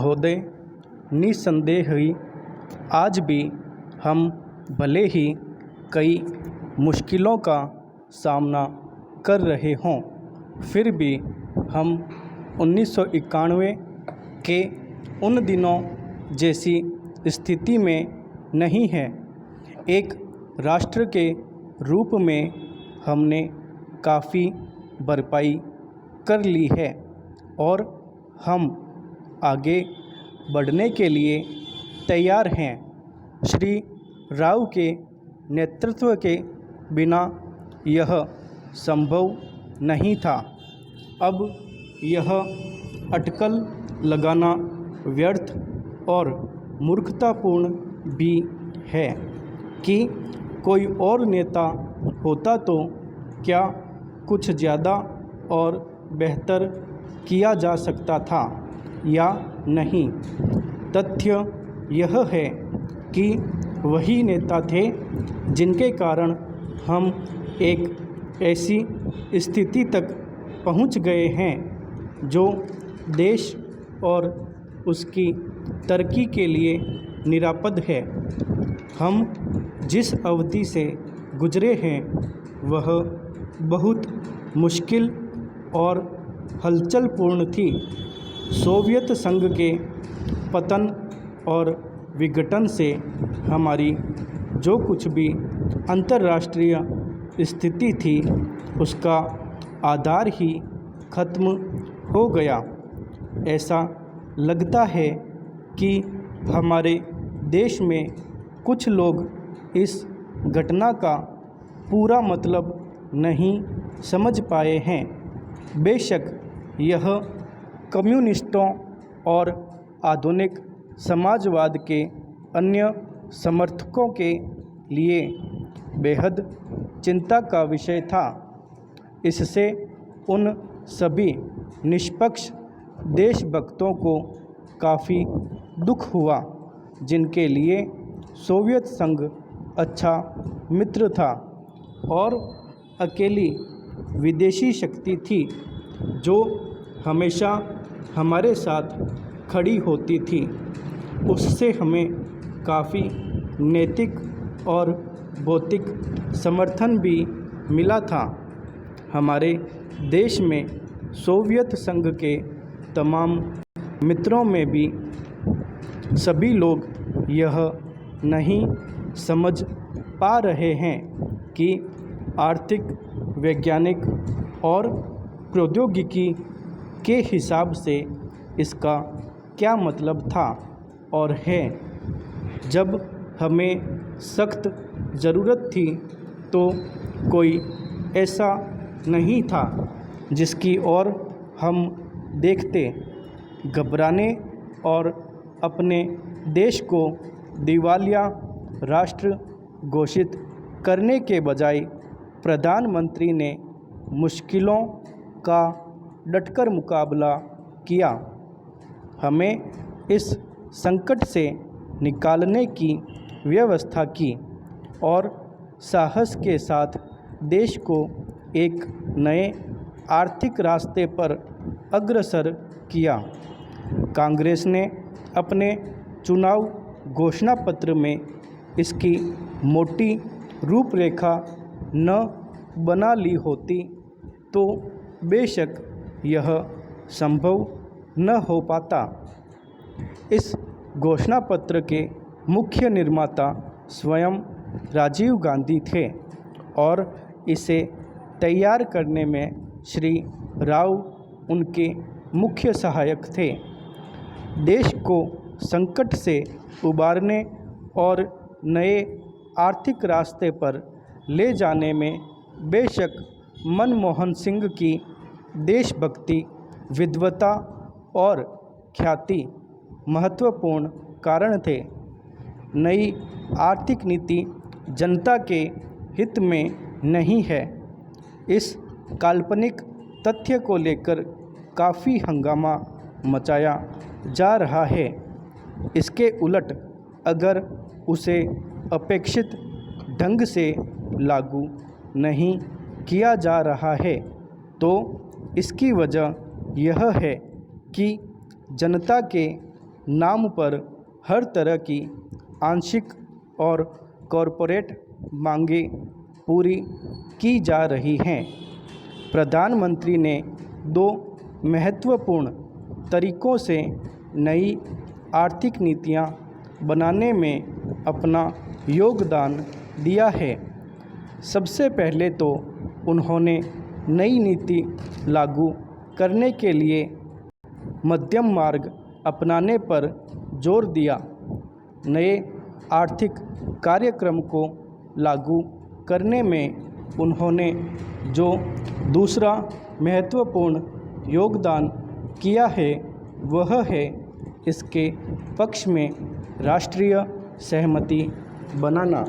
महोदय, निसंदेह ही आज भी हम भले ही कई मुश्किलों का सामना कर रहे हों, फिर भी हम 1991 के उन दिनों जैसी स्थिति में नहीं हैं। एक राष्ट्र के रूप में हमने काफ़ी भरपाई कर ली है और हम आगे बढ़ने के लिए तैयार हैं। श्री राव के नेतृत्व के बिना यह संभव नहीं था। अब यह अटकल लगाना व्यर्थ और मूर्खतापूर्ण भी है कि कोई और नेता होता तो क्या कुछ ज़्यादा और बेहतर किया जा सकता था या नहीं। तथ्य यह है कि वही नेता थे जिनके कारण हम एक ऐसी स्थिति तक पहुंच गए हैं जो देश और उसकी तरक्की के लिए निरापद है। हम जिस अवधि से गुजरे हैं वह बहुत मुश्किल और हलचलपूर्ण थी। सोवियत संघ के पतन और विघटन से हमारी जो कुछ भी अंतर्राष्ट्रीय स्थिति थी उसका आधार ही खत्म हो गया। ऐसा लगता है कि हमारे देश में कुछ लोग इस घटना का पूरा मतलब नहीं समझ पाए हैं। बेशक यह कम्युनिस्टों और आधुनिक समाजवाद के अन्य समर्थकों के लिए बेहद चिंता का विषय था। इससे उन सभी निष्पक्ष देशभक्तों को काफ़ी दुख हुआ जिनके लिए सोवियत संघ अच्छा मित्र था और अकेली विदेशी शक्ति थी जो हमेशा हमारे साथ खड़ी होती थी। उससे हमें काफ़ी नैतिक और भौतिक समर्थन भी मिला था। हमारे देश में सोवियत संघ के तमाम मित्रों में भी सभी लोग यह नहीं समझ पा रहे हैं कि आर्थिक, वैज्ञानिक और प्रौद्योगिकी के हिसाब से इसका क्या मतलब था और है। जब हमें सख्त ज़रूरत थी तो कोई ऐसा नहीं था जिसकी ओर हम देखते। घबराने और अपने देश को दिवालिया राष्ट्र घोषित करने के बजाय प्रधानमंत्री ने मुश्किलों का डटकर मुकाबला किया। हमें इस संकट से निकालने की व्यवस्था की और साहस के साथ देश को एक नए आर्थिक रास्ते पर अग्रसर किया। कांग्रेस ने अपने चुनाव घोषणा पत्र में इसकी मोटी रूपरेखा न बना ली होती तो बेशक यह संभव न हो पाता। इस घोषणा पत्र के मुख्य निर्माता स्वयं राजीव गांधी थे और इसे तैयार करने में श्री राव उनके मुख्य सहायक थे। देश को संकट से उबारने और नए आर्थिक रास्ते पर ले जाने में बेशक मनमोहन सिंह की देशभक्ति, विद्वता और ख्याति महत्वपूर्ण कारण थे। नई आर्थिक नीति जनता के हित में नहीं है। इस काल्पनिक तथ्य को लेकर काफ़ी हंगामा मचाया जा रहा है। इसके उलट अगर उसे अपेक्षित ढंग से लागू नहीं किया जा रहा है तो इसकी वजह यह है कि जनता के नाम पर हर तरह की आंशिक और कॉरपोरेट मांगें पूरी की जा रही हैं। प्रधानमंत्री ने 2 महत्वपूर्ण तरीक़ों से नई आर्थिक नीतियां बनाने में अपना योगदान दिया है। सबसे पहले तो उन्होंने नई नीति लागू करने के लिए मध्यम मार्ग अपनाने पर जोर दिया। नए आर्थिक कार्यक्रम को लागू करने में उन्होंने जो दूसरा महत्वपूर्ण योगदान किया है वह है इसके पक्ष में राष्ट्रीय सहमति बनाना।